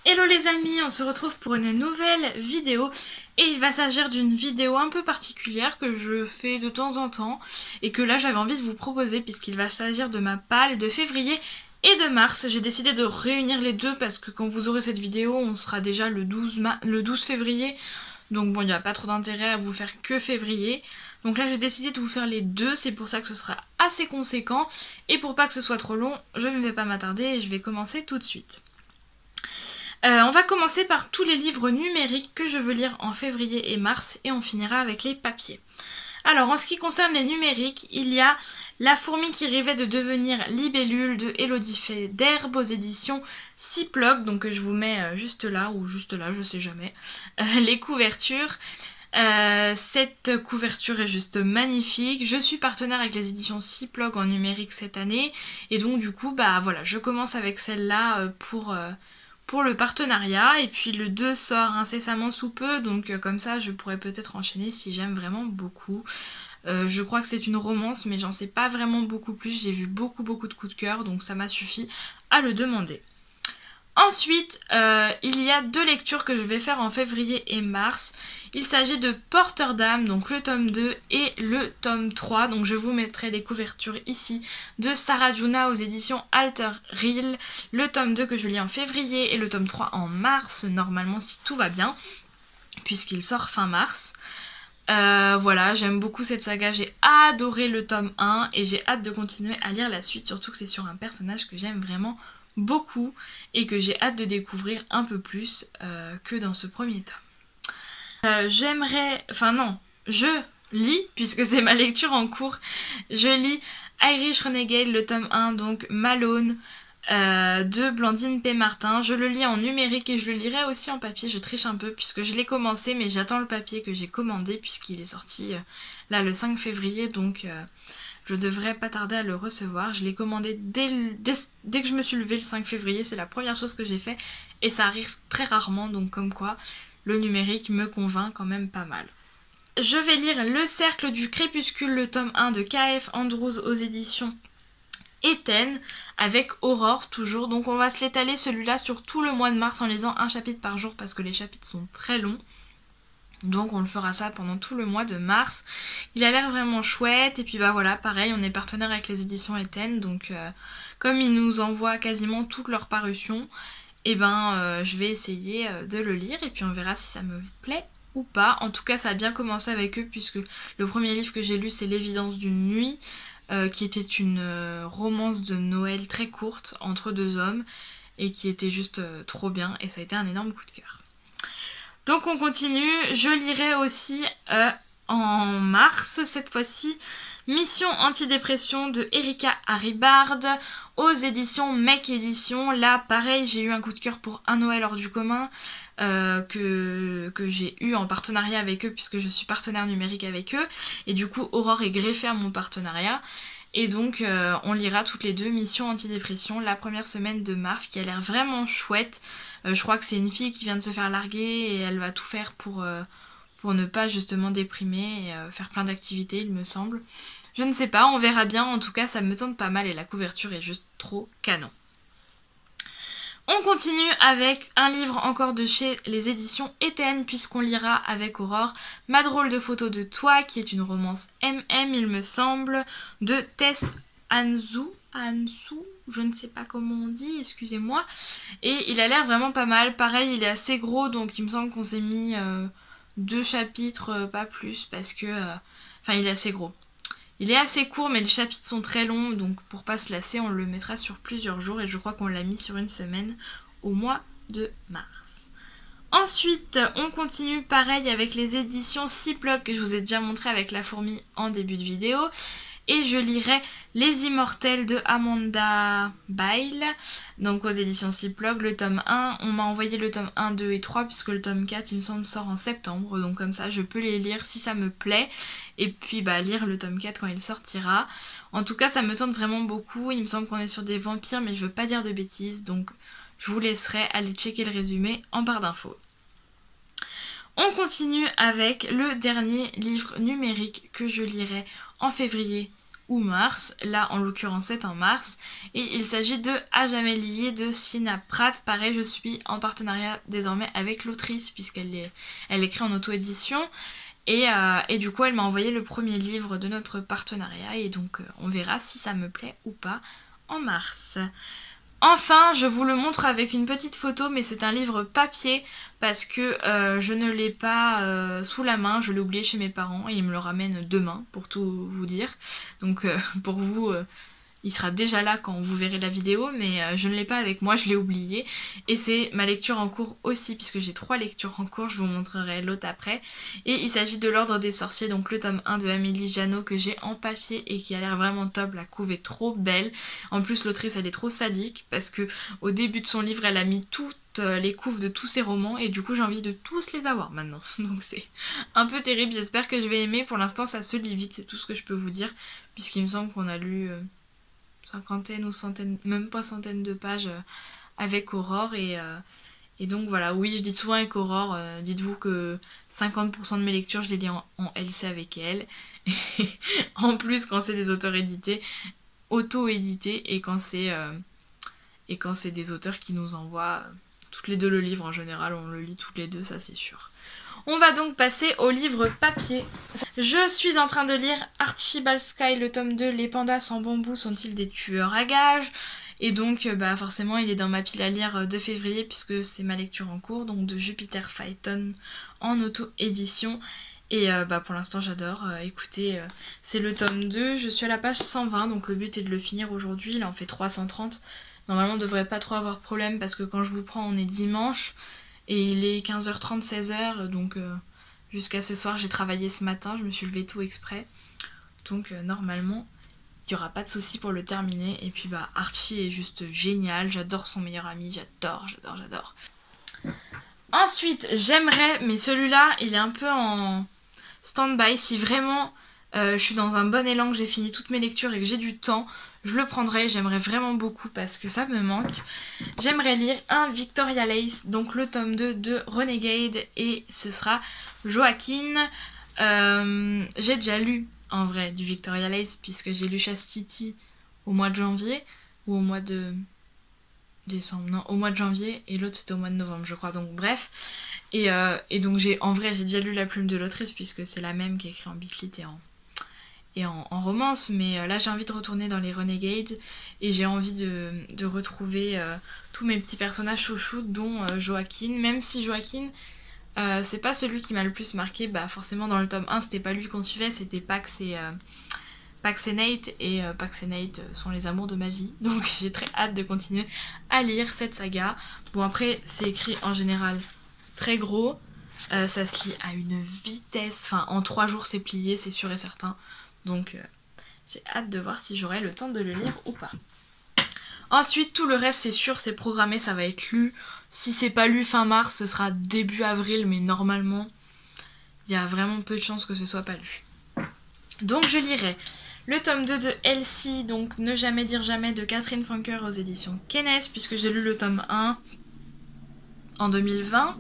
Hello les amis, on se retrouve pour une nouvelle vidéo et il va s'agir d'une vidéo un peu particulière que je fais de temps en temps et que là j'avais envie de vous proposer puisqu'il va s'agir de ma palle de février et de mars. J'ai décidé de réunir les deux parce que quand vous aurez cette vidéo on sera déjà le 12 février, donc bon il n'y a pas trop d'intérêt à vous faire que février. Donc là j'ai décidé de vous faire les deux, c'est pour ça que ce sera assez conséquent et pour pas que ce soit trop long je ne vais pas m'attarder et je vais commencer tout de suite. On va commencer par tous les livres numériques que je veux lire en février et mars et on finira avec les papiers. Alors en ce qui concerne les numériques, il y a La fourmi qui rêvait de devenir libellule de Elodie Federbe aux éditions Cyploc, donc je vous mets juste là ou juste là, je sais jamais, les couvertures. Cette couverture est juste magnifique. Je suis partenaire avec les éditions Cyploc en numérique cette année et donc du coup bah voilà, je commence avec celle-là pour le partenariat et puis le 2 sort incessamment sous peu, donc comme ça je pourrais peut-être enchaîner si j'aime vraiment beaucoup. Je crois que c'est une romance mais j'en sais pas vraiment beaucoup plus, j'ai vu beaucoup de coups de cœur donc ça m'a suffi à le demander. Ensuite, il y a deux lectures que je vais faire en février et mars. Il s'agit de Porteur d'âme, donc le tome 2 et le tome 3. Donc je vous mettrai les couvertures ici de Sarah Juna aux éditions Alter Reel. Le tome 2 que je lis en février et le tome 3 en mars, normalement si tout va bien, puisqu'il sort fin mars. Voilà, j'aime beaucoup cette saga, j'ai adoré le tome 1 et j'ai hâte de continuer à lire la suite, surtout que c'est sur un personnage que j'aime vraiment beaucoup et que j'ai hâte de découvrir un peu plus que dans ce premier tome. Je lis, puisque c'est ma lecture en cours, je lis Irish Renegade, le tome 1, donc Malone, de Blandine P. Martin. Je le lis en numérique et je le lirai aussi en papier, je triche un peu puisque je l'ai commencé mais j'attends le papier que j'ai commandé puisqu'il est sorti là le 5 février donc je devrais pas tarder à le recevoir. Je l'ai commandé dès que je me suis levée le 5 février, c'est la première chose que j'ai fait et ça arrive très rarement donc comme quoi le numérique me convainc quand même pas mal. Je vais lire Le Cercle du Crépuscule, le tome 1 de K.F. Andrews aux éditions Eten avec Aurore toujours, donc on va se l'étaler celui-là sur tout le mois de mars en lisant un chapitre par jour parce que les chapitres sont très longs. Donc on le fera ça pendant tout le mois de mars. Il a l'air vraiment chouette et puis bah voilà, pareil, on est partenaire avec les éditions Eten donc comme ils nous envoient quasiment toutes leurs parutions, et je vais essayer de le lire et puis on verra si ça me plaît ou pas. En tout cas ça a bien commencé avec eux puisque le premier livre que j'ai lu c'est L'évidence d'une nuit, qui était une romance de Noël très courte entre deux hommes et qui était juste trop bien et ça a été un énorme coup de cœur. Donc on continue, je lirai aussi en mars cette fois-ci Mission Antidépression de Erika Haribard aux éditions Mec Édition. Là pareil j'ai eu un coup de cœur pour Un Noël hors du commun que j'ai eu en partenariat avec eux puisque je suis partenaire numérique avec eux et du coup Aurore est greffée à mon partenariat et donc on lira toutes les deux Mission Antidépression la première semaine de mars qui a l'air vraiment chouette. Je crois que c'est une fille qui vient de se faire larguer et elle va tout faire pour ne pas justement déprimer et faire plein d'activités il me semble. Je ne sais pas, on verra bien, en tout cas ça me tente pas mal et la couverture est juste trop canon. On continue avec un livre encore de chez les éditions Eten puisqu'on lira avec Aurore Ma drôle de photo de toi qui est une romance MM il me semble de Tess Ansu, je ne sais pas comment on dit, excusez-moi. Et il a l'air vraiment pas mal, pareil il est assez gros donc il me semble qu'on s'est mis 2 chapitres, pas plus parce que... il est assez gros. Il est assez court mais les chapitres sont très longs donc pour pas se lasser on le mettra sur plusieurs jours et je crois qu'on l'a mis sur une semaine au mois de mars. Ensuite on continue pareil avec les éditions Cyploc que je vous ai déjà montré avec La fourmi en début de vidéo. Et je lirai Les Immortels de Amanda Bile, donc aux éditions Cyploc, le tome 1. On m'a envoyé le tome 1, 2 et 3 puisque le tome 4 il me semble sort en septembre. Donc comme ça je peux les lire si ça me plaît. Et puis lire le tome 4 quand il sortira. En tout cas ça me tente vraiment beaucoup. Il me semble qu'on est sur des vampires mais je veux pas dire de bêtises. Donc je vous laisserai aller checker le résumé en barre d'infos. On continue avec le dernier livre numérique que je lirai en février ou mars. Là en l'occurrence c'est en mars. Et il s'agit de À jamais lié de Sina Pratt. Pareil, je suis en partenariat désormais avec l'autrice elle écrit en auto-édition. Et du coup elle m'a envoyé le premier livre de notre partenariat et donc on verra si ça me plaît ou pas en mars. Enfin, je vous le montre avec une petite photo, mais c'est un livre papier parce que je ne l'ai pas sous la main, je l'ai oublié chez mes parents et ils me le ramènent demain pour tout vous dire. Donc pour vous, il sera déjà là quand vous verrez la vidéo, mais je ne l'ai pas avec moi, je l'ai oublié. Et c'est ma lecture en cours aussi, puisque j'ai 3 lectures en cours, je vous montrerai l'autre après. Et il s'agit de L'Ordre des Sorciers, donc le tome 1 de Amélie Janot que j'ai en papier et qui a l'air vraiment top, la couve est trop belle. En plus l'autrice elle est trop sadique, parce que au début de son livre elle a mis toutes les couves de tous ses romans et du coup j'ai envie de tous les avoir maintenant. Donc c'est un peu terrible, j'espère que je vais aimer. Pour l'instant ça se lit vite, c'est tout ce que je peux vous dire, puisqu'il me semble qu'on a lu... cinquantaine ou centaine, même pas centaine de pages avec Aurore et donc voilà, oui je dis souvent avec Aurore, dites-vous que 50% de mes lectures je les lis en LC avec elle, et en plus quand c'est des auteurs édités, auto-édités et quand c'est des auteurs qui nous envoient toutes les deux le livre en général, on le lit toutes les deux, ça c'est sûr. On va donc passer au livre papier. Je suis en train de lire Archibald Sky, le tome 2, Les pandas sans bambou sont-ils des tueurs à gages? Et donc forcément il est dans ma pile à lire de février puisque c'est ma lecture en cours, donc de Jupiter Phaeton en auto-édition. Et pour l'instant j'adore. Écoutez, c'est le tome 2, je suis à la page 120, donc le but est de le finir aujourd'hui, il en fait 330. Normalement on devrait pas trop avoir de problème parce que quand je vous prends on est dimanche. Et il est 15h30, 16h, donc jusqu'à ce soir j'ai travaillé ce matin, je me suis levée tôt exprès. Donc normalement, il n'y aura pas de souci pour le terminer. Et puis Archie est juste génial, j'adore son meilleur ami, j'adore. Ensuite, j'aimerais, mais celui-là, il est un peu en stand-by, si vraiment je suis dans un bon élan, que j'ai fini toutes mes lectures et que j'ai du temps, je le prendrai, j'aimerais vraiment beaucoup parce que ça me manque. J'aimerais lire un Victoria Lace, donc le tome 2 de Renegade, et ce sera Joaquin. J'ai déjà lu en vrai du Victoria Lace puisque j'ai lu Chastity au mois de janvier, ou au mois de décembre, non, au mois de janvier, et l'autre c'était au mois de novembre je crois, donc bref. Et donc j'ai déjà lu La Plume de l'autrice puisque c'est la même qui est écrite en bitlit et en romance, mais là j'ai envie de retourner dans les Renegades et j'ai envie de retrouver tous mes petits personnages chouchous, dont Joaquin, même si Joaquin c'est pas celui qui m'a le plus marqué. Forcément dans le tome 1 c'était pas lui qu'on suivait, c'était Pax et Nate, et Pax et Nate sont les amours de ma vie, donc j'ai très hâte de continuer à lire cette saga. Bon après c'est écrit en général très gros, ça se lit à une vitesse, enfin en 3 jours c'est plié, c'est sûr et certain. Donc j'ai hâte de voir si j'aurai le temps de le lire ou pas. Ensuite, tout le reste c'est sûr, c'est programmé, ça va être lu. Si c'est pas lu fin mars, ce sera début avril, mais normalement, il y a vraiment peu de chances que ce soit pas lu. Donc je lirai le tome 2 de Elsie, donc Ne jamais dire jamais de Catherine Funker aux éditions Kennes, puisque j'ai lu le tome 1 en 2020.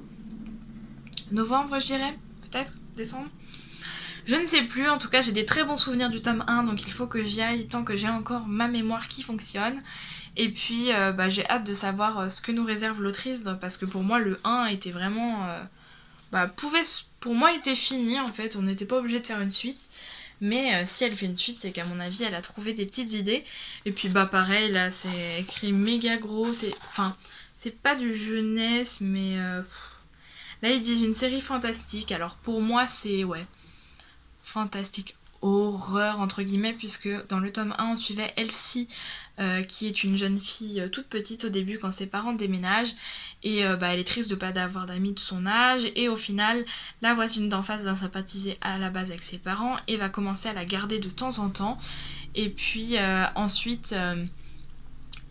Novembre je dirais, peut-être, décembre. Je ne sais plus, en tout cas j'ai des très bons souvenirs du tome 1, donc il faut que j'y aille tant que j'ai encore ma mémoire qui fonctionne. Et puis j'ai hâte de savoir ce que nous réserve l'autrice, parce que pour moi le 1 était vraiment... pour moi était fini en fait, on n'était pas obligé de faire une suite. Mais si elle fait une suite, c'est qu'à mon avis elle a trouvé des petites idées. Et puis pareil, là c'est écrit méga gros, c'est pas du jeunesse, mais... Là ils disent une série fantastique, alors pour moi c'est... fantastique horreur entre guillemets, puisque dans le tome 1 on suivait Elsie qui est une jeune fille toute petite au début quand ses parents déménagent, et elle est triste de pas avoir d'amis de son âge, et au final la voisine d'en face va sympathiser à la base avec ses parents et va commencer à la garder de temps en temps, et puis ensuite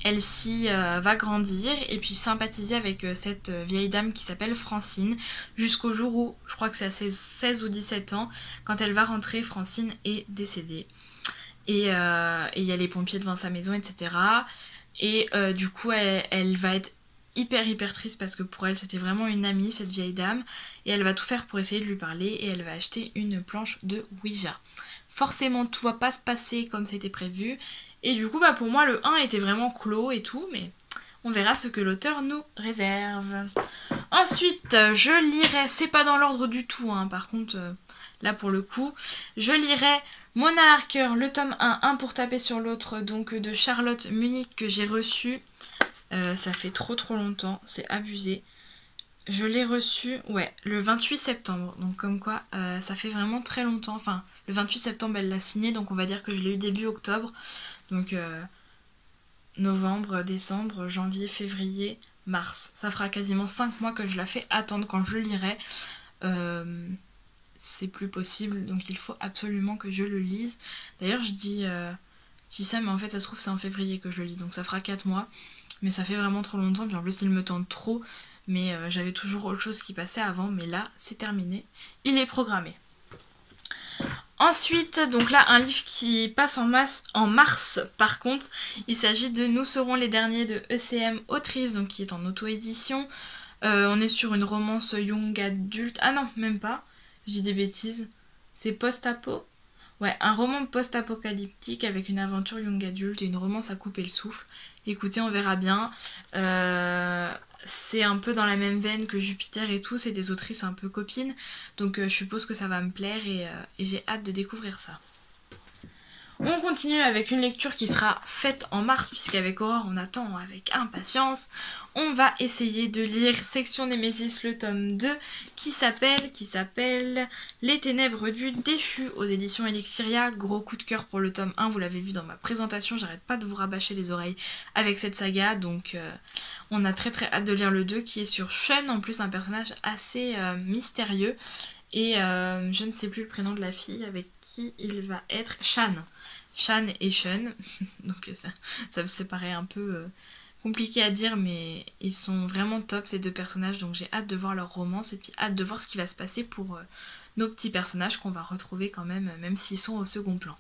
Elsie va grandir et puis sympathiser avec cette vieille dame qui s'appelle Francine, jusqu'au jour où, je crois que c'est à ses 16 ou 17 ans, quand elle va rentrer, Francine est décédée. Et il y a les pompiers devant sa maison, etc. Et du coup, elle va être hyper triste parce que pour elle, c'était vraiment une amie, cette vieille dame. Et elle va tout faire pour essayer de lui parler et elle va acheter une planche de Ouija. forcément tout va pas se passer comme c'était prévu. Et du coup bah pour moi le 1 était vraiment clos et tout, mais on verra ce que l'auteur nous réserve. Ensuite je lirai, c'est pas dans l'ordre du tout hein, par contre là pour le coup, je lirai Mona Harker, le tome 1, un pour taper sur l'autre, donc de Charlotte Munich que j'ai reçu. Ça fait trop longtemps, c'est abusé. Je l'ai reçu, ouais, le 28 septembre. Donc comme quoi, ça fait vraiment très longtemps. Enfin, le 28 septembre, elle l'a signé, donc on va dire que je l'ai eu début octobre. Donc novembre, décembre, janvier, février, mars. Ça fera quasiment 5 mois que je la fais attendre quand je le lirai. C'est plus possible, donc il faut absolument que je le lise. D'ailleurs, je dis ça, mais en fait, ça se trouve, c'est en février que je le lis, donc ça fera 4 mois. Mais ça fait vraiment trop longtemps, puis en plus, il me tente trop. Mais j'avais toujours autre chose qui passait avant, mais là, c'est terminé. Il est programmé. Ensuite, donc là, un livre qui passe en mars, par contre. Il s'agit de Nous serons les derniers de ECM Autrice, donc qui est en auto-édition. On est sur une romance young adulte. Ah non, même pas. Je dis des bêtises. C'est post-apo. Ouais, un roman post-apocalyptique avec une aventure young adulte et une romance à couper le souffle. Écoutez, on verra bien. C'est un peu dans la même veine que Jupiter et tout. C'est des autrices un peu copines. Donc je suppose que ça va me plaire et j'ai hâte de découvrir ça. On continue avec une lecture qui sera faite en mars, puisqu'avec Aurore on attend avec impatience. On va essayer de lire Section Némésis, le tome 2, qui s'appelle Les Ténèbres du Déchu, aux éditions Elixiria. Gros coup de cœur pour le tome 1, vous l'avez vu dans ma présentation, j'arrête pas de vous rabâcher les oreilles avec cette saga, donc on a très hâte de lire le 2, qui est sur Sean, en plus un personnage assez mystérieux. Et je ne sais plus le prénom de la fille avec qui il va être. Shan et Sean. Donc ça me paraît un peu compliqué à dire, mais ils sont vraiment top ces deux personnages. Donc j'ai hâte de voir leur romance et puis hâte de voir ce qui va se passer pour nos petits personnages qu'on va retrouver quand même s'ils sont au second plan.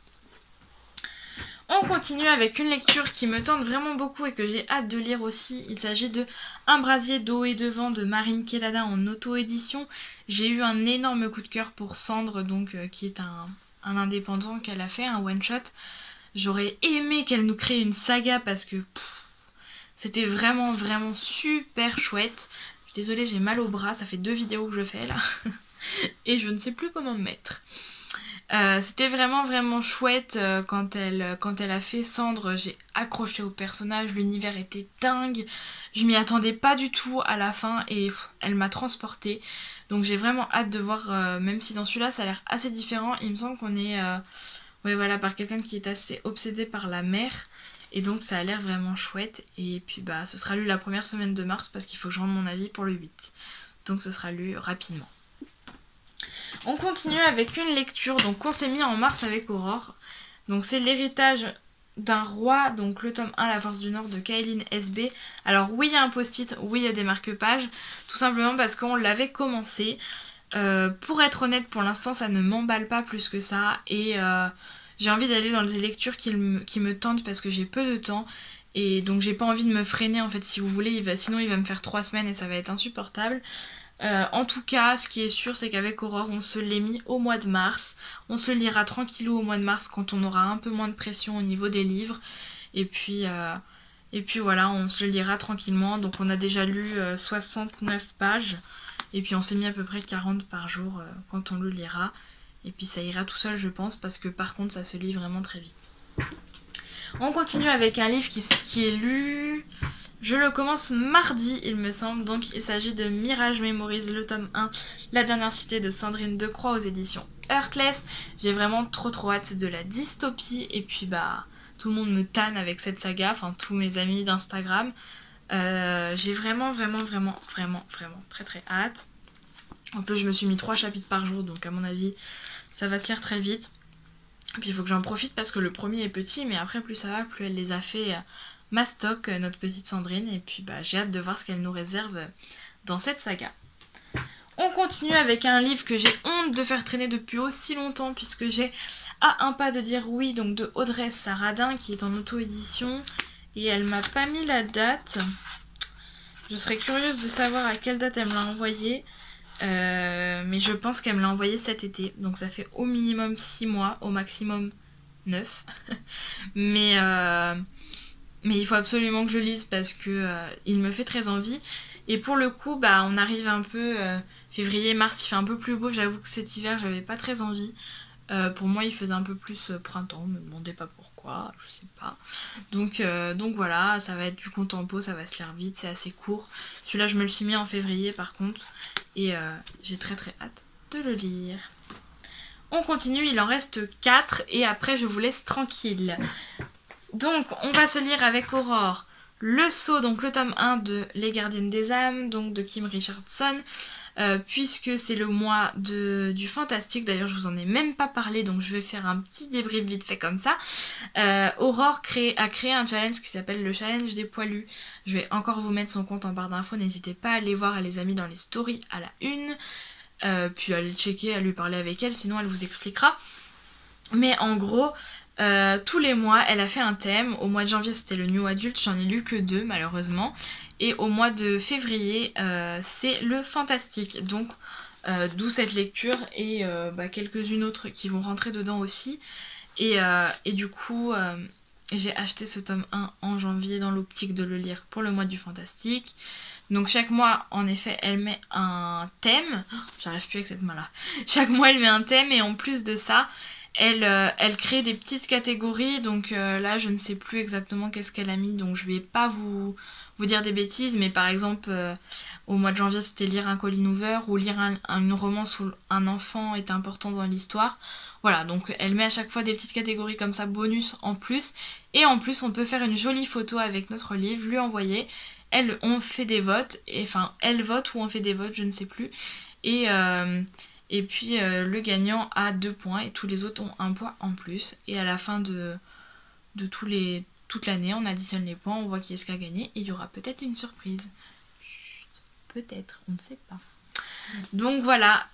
On continue avec une lecture qui me tente vraiment beaucoup et que j'ai hâte de lire aussi. Il s'agit de Un brasier d'eau et de vent de Marine Kelada en auto-édition. J'ai eu un énorme coup de cœur pour Cendre, donc qui est un indépendant qu'elle a fait, un one-shot. J'aurais aimé qu'elle nous crée une saga parce que c'était vraiment super chouette. Je suis désolée, j'ai mal au bras, ça fait 2 vidéos que je fais là. Et je ne sais plus comment me mettre. C'était vraiment chouette quand elle a fait Cendre. J'ai accroché au personnage, l'univers était dingue, je m'y attendais pas du tout à la fin et elle m'a transportée. Donc j'ai vraiment hâte de voir, même si dans celui-là ça a l'air assez différent. Il me semble qu'on est par quelqu'un qui est assez obsédé par la mer, et donc ça a l'air vraiment chouette. Et puis ce sera lu la première semaine de mars parce qu'il faut que je rende mon avis pour le 8, donc ce sera lu rapidement. On continue avec une lecture qu'on s'est mis en mars avec Aurore. Donc c'est L'héritage d'un roi, donc le tome 1, La force du Nord de Kaeline SB. Alors oui, il y a un post-it, oui, il y a des marque-pages, tout simplement parce qu'on l'avait commencé. Pour être honnête, pour l'instant, ça ne m'emballe pas plus que ça. Et j'ai envie d'aller dans des lectures qui me tentent parce que j'ai peu de temps. Et donc j'ai pas envie de me freiner en fait, si vous voulez, sinon il va me faire 3 semaines et ça va être insupportable. En tout cas, ce qui est sûr, c'est qu'avec Aurore, on se l'est mis au mois de mars. On se le lira tranquillou au mois de mars quand on aura un peu moins de pression au niveau des livres. Et puis voilà, on se le lira tranquillement. Donc on a déjà lu 69 pages. Et puis on s'est mis à peu près 40 par jour quand on le lira. Et puis ça ira tout seul, je pense, parce que par contre, ça se lit vraiment très vite. On continue avec un livre qui est lu... Je le commence mardi, il me semble. Donc il s'agit de Mirage Memories, le tome 1, La dernière cité de Sandrine Decroix aux éditions Heartless. J'ai vraiment trop hâte, c'est de la dystopie. Et puis tout le monde me tanne avec cette saga, enfin tous mes amis d'Instagram. J'ai vraiment très hâte. En plus je me suis mis 3 chapitres par jour, donc à mon avis ça va se lire très vite. Et puis il faut que j'en profite parce que le premier est petit, mais après plus ça va, plus elle les a fait... Mastoc, notre petite Sandrine, et puis j'ai hâte de voir ce qu'elle nous réserve dans cette saga. On continue avec un livre que j'ai honte de faire traîner depuis aussi longtemps, puisque j'ai À un pas de dire oui, donc de Audrey Saradin, qui est en auto-édition, et elle m'a pas mis la date. Je serais curieuse de savoir à quelle date elle me l'a envoyé. Mais je pense qu'elle me l'a envoyé cet été. Donc ça fait au minimum 6 mois, au maximum 9. mais il faut absolument que je le lise parce que il me fait très envie. Et pour le coup, bah, on arrive un peu février, mars, il fait un peu plus beau. J'avoue que cet hiver, j'avais pas très envie. Pour moi, il faisait un peu plus printemps. Me demandez pas pourquoi, je sais pas. Donc voilà, ça va être du contempo, ça va se lire vite, c'est assez court. Celui-là, je me le suis mis en février par contre. Et j'ai très très hâte de le lire. On continue, il en reste 4 et après je vous laisse tranquille. Donc on va se lire avec Aurore Le Sceau, donc le tome 1 de Les Gardiennes des âmes, donc de Kim Richardson, puisque c'est le mois du fantastique. D'ailleurs je vous en ai même pas parlé, donc je vais faire un petit débrief vite fait comme ça. Aurore a créé un challenge qui s'appelle le challenge des poilus. Je vais encore vous mettre son compte en barre d'infos, n'hésitez pas à aller voir, elle les a mis dans les stories à la une. Puis à aller checker, à lui parler avec elle, sinon elle vous expliquera. Mais en gros, tous les mois, elle a fait un thème. Au mois de janvier, c'était le New Adult, j'en ai lu que 2 malheureusement. Et au mois de février, c'est le fantastique. Donc, d'où cette lecture et quelques-unes autres qui vont rentrer dedans aussi. Et du coup, j'ai acheté ce tome 1 en janvier dans l'optique de le lire pour le mois du fantastique. Donc chaque mois, en effet, elle met un thème. J'arrive plus avec cette main-là. Chaque mois, elle met un thème et en plus de ça, elle crée des petites catégories. Donc là, je ne sais plus exactement qu'est-ce qu'elle a mis. Donc je vais pas vous dire des bêtises. Mais par exemple, au mois de janvier, c'était lire un Colleen Hoover ou lire une romance où un enfant est important dans l'histoire. Voilà, donc elle met à chaque fois des petites catégories comme ça, bonus en plus. Et en plus, on peut faire une jolie photo avec notre livre, lui envoyer. On fait des votes, elle vote ou on fait des votes, je ne sais plus. Et puis le gagnant a 2 points et tous les autres ont 1 point en plus. Et à la fin de toute l'année, on additionne les points, on voit qui est-ce qui a gagné et il y aura peut-être une surprise. Chut, peut-être, on ne sait pas. Donc voilà,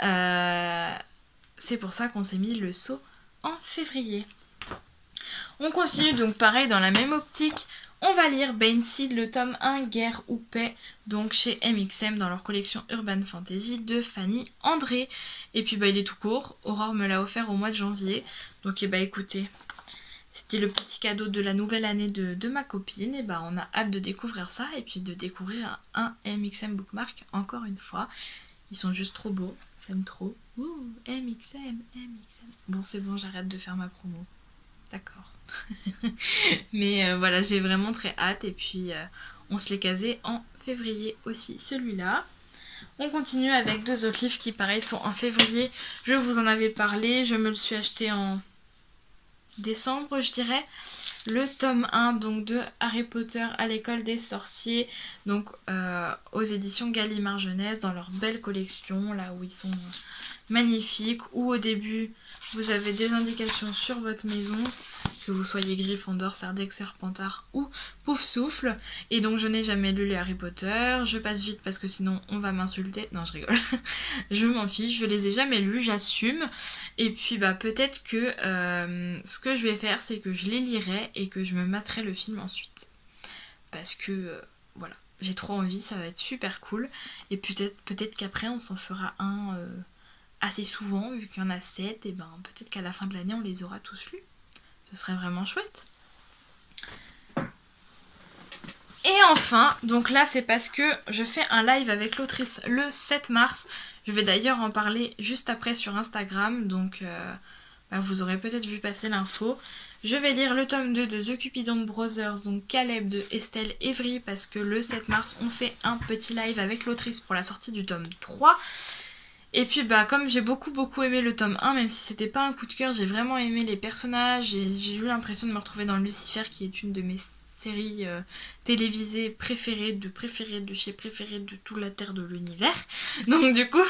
c'est pour ça qu'on s'est mis le sceau en février. On continue donc pareil dans la même optique. On va lire Baneseed, le tome 1, Guerre ou Paix, donc chez MXM dans leur collection Urban Fantasy de Fanny André. Et puis il est tout court, Aurore me l'a offert au mois de janvier. Donc écoutez, c'était le petit cadeau de la nouvelle année de ma copine. Et on a hâte de découvrir ça et puis de découvrir un MXM bookmark encore une fois. Ils sont juste trop beaux, j'aime trop. Ouh, MXM. Bon c'est bon, j'arrête de faire ma promo. D'accord. Mais voilà, j'ai vraiment très hâte. Et puis on se l'est casé en février aussi, celui-là. On continue avec 2 autres livres qui pareil sont en février. Je vous en avais parlé, je me le suis acheté en décembre je dirais. Le tome 1 donc de Harry Potter à l'école des sorciers, donc aux éditions Gallimard Jeunesse dans leur belle collection, là où ils sont magnifiques, où au début vous avez des indications sur votre maison, que vous soyez Gryffondor, Serdaigle, Serpentard ou Poufsouffle. Et donc je n'ai jamais lu les Harry Potter, je passe vite parce que sinon on va m'insulter, non je rigole, je m'en fiche, je les ai jamais lus, j'assume. Et puis peut-être que ce que je vais faire c'est que je les lirai et que je me materai le film ensuite. Parce que voilà, j'ai trop envie, ça va être super cool. Et peut-être qu'après on s'en fera un assez souvent, vu qu'il y en a 7, et peut-être qu'à la fin de l'année on les aura tous lus. Ce serait vraiment chouette. Et enfin, donc là c'est parce que je fais un live avec l'autrice le 7 mars. Je vais d'ailleurs en parler juste après sur Instagram, donc vous aurez peut-être vu passer l'info. Je vais lire le tome 2 de The Cupidon Brothers, donc Caleb de Estelle Evry, parce que le 7 mars on fait un petit live avec l'autrice pour la sortie du tome 3. Et puis comme j'ai beaucoup aimé le tome 1, même si c'était pas un coup de cœur, j'ai vraiment aimé les personnages et j'ai eu l'impression de me retrouver dans Lucifer, qui est une de mes séries télévisées préférées de chez préférées de toute la terre de l'univers. Donc du coup,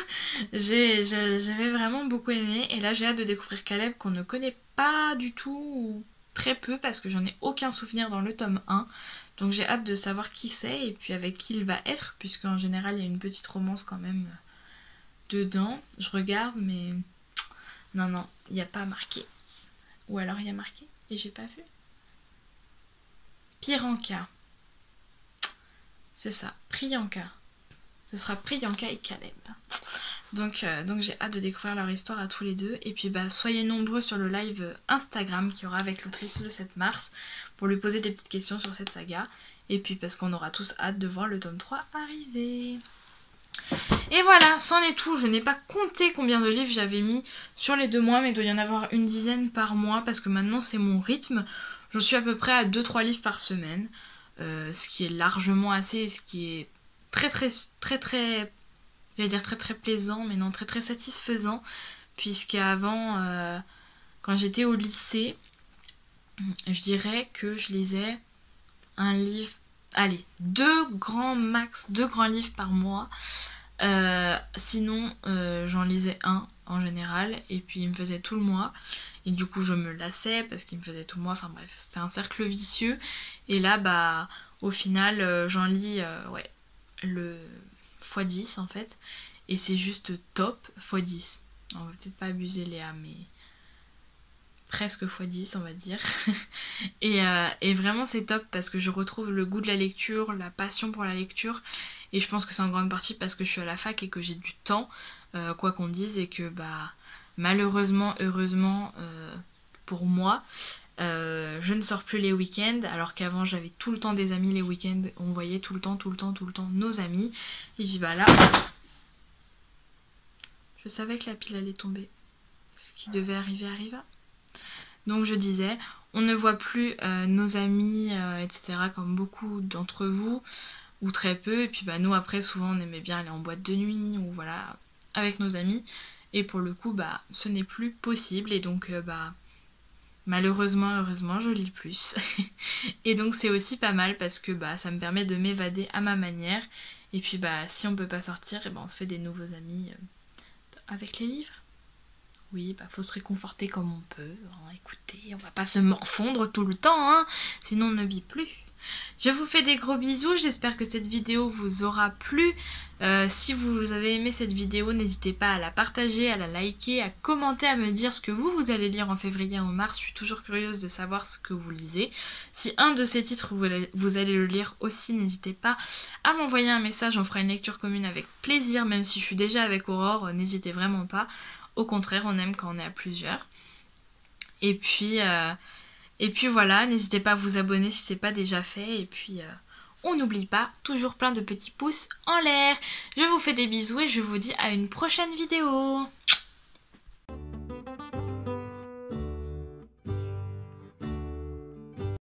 j'avais vraiment beaucoup aimé. Et là j'ai hâte de découvrir Caleb, qu'on ne connaît pas du tout ou très peu, parce que j'en ai aucun souvenir dans le tome 1. Donc j'ai hâte de savoir qui c'est et puis avec qui il va être, puisque en général il y a une petite romance quand même dedans. Je regarde mais non, il n'y a pas marqué. Ou alors il y a marqué et j'ai pas vu. Priyanka. C'est ça, Priyanka. Ce sera Priyanka et Caleb. Donc j'ai hâte de découvrir leur histoire à tous les deux. Et puis bah soyez nombreux sur le live Instagram qu'il y aura avec l'autrice le 7 mars pour lui poser des petites questions sur cette saga. Et puis parce qu'on aura tous hâte de voir le tome 3 arriver. Et voilà, c'en est tout. Je n'ai pas compté combien de livres j'avais mis sur les 2 mois, mais il doit y en avoir une dizaine par mois parce que maintenant c'est mon rythme. Je suis à peu près à 2-3 livres par semaine, ce qui est largement assez, ce qui est très, je vais dire très plaisant, mais non, très satisfaisant, puisqu'avant, quand j'étais au lycée, je dirais que je lisais un livre, allez, 2 grands livres par mois. Sinon j'en lisais un en général et puis il me faisait tout le mois et du coup je me lassais parce qu'il me faisait tout le mois, enfin bref c'était un cercle vicieux et là bah au final j'en lis ouais, le x10 en fait et c'est juste top. x10, on va peut-être pas abuser Léa mais presque x10 on va dire et vraiment c'est top parce que je retrouve le goût de la lecture, la passion pour la lecture et je pense que c'est en grande partie parce que je suis à la fac et que j'ai du temps quoi qu'on dise et que bah malheureusement, heureusement pour moi je ne sors plus les week-ends alors qu'avant j'avais tout le temps des amis les week-ends, on voyait tout le temps nos amis et puis bah là je savais que la pile allait tomber, ce qui devait arriver arriva. Donc je disais, on ne voit plus nos amis, etc. comme beaucoup d'entre vous, ou très peu. Et puis bah nous après souvent on aimait bien aller en boîte de nuit, ou voilà, avec nos amis. Et pour le coup bah ce n'est plus possible. Et donc bah malheureusement, heureusement je lis plus. Et donc c'est aussi pas mal parce que bah ça me permet de m'évader à ma manière. Et puis bah si on peut pas sortir, et bah on se fait des nouveaux amis avec les livres. Oui, bah faut se réconforter comme on peut, hein. Écoutez, on va pas se morfondre tout le temps, hein, sinon on ne vit plus. Je vous fais des gros bisous, j'espère que cette vidéo vous aura plu. Si vous avez aimé cette vidéo, n'hésitez pas à la partager, à la liker, à commenter, à me dire ce que vous allez lire en février ou en mars. Je suis toujours curieuse de savoir ce que vous lisez. Si un de ces titres vous allez le lire aussi, n'hésitez pas à m'envoyer un message, on fera une lecture commune avec plaisir, même si je suis déjà avec Aurore, n'hésitez vraiment pas. Au contraire, on aime quand on est à plusieurs. Et puis voilà, n'hésitez pas à vous abonner si ce n'est pas déjà fait. Et puis, on n'oublie pas, toujours plein de petits pouces en l'air. Je vous fais des bisous et je vous dis à une prochaine vidéo.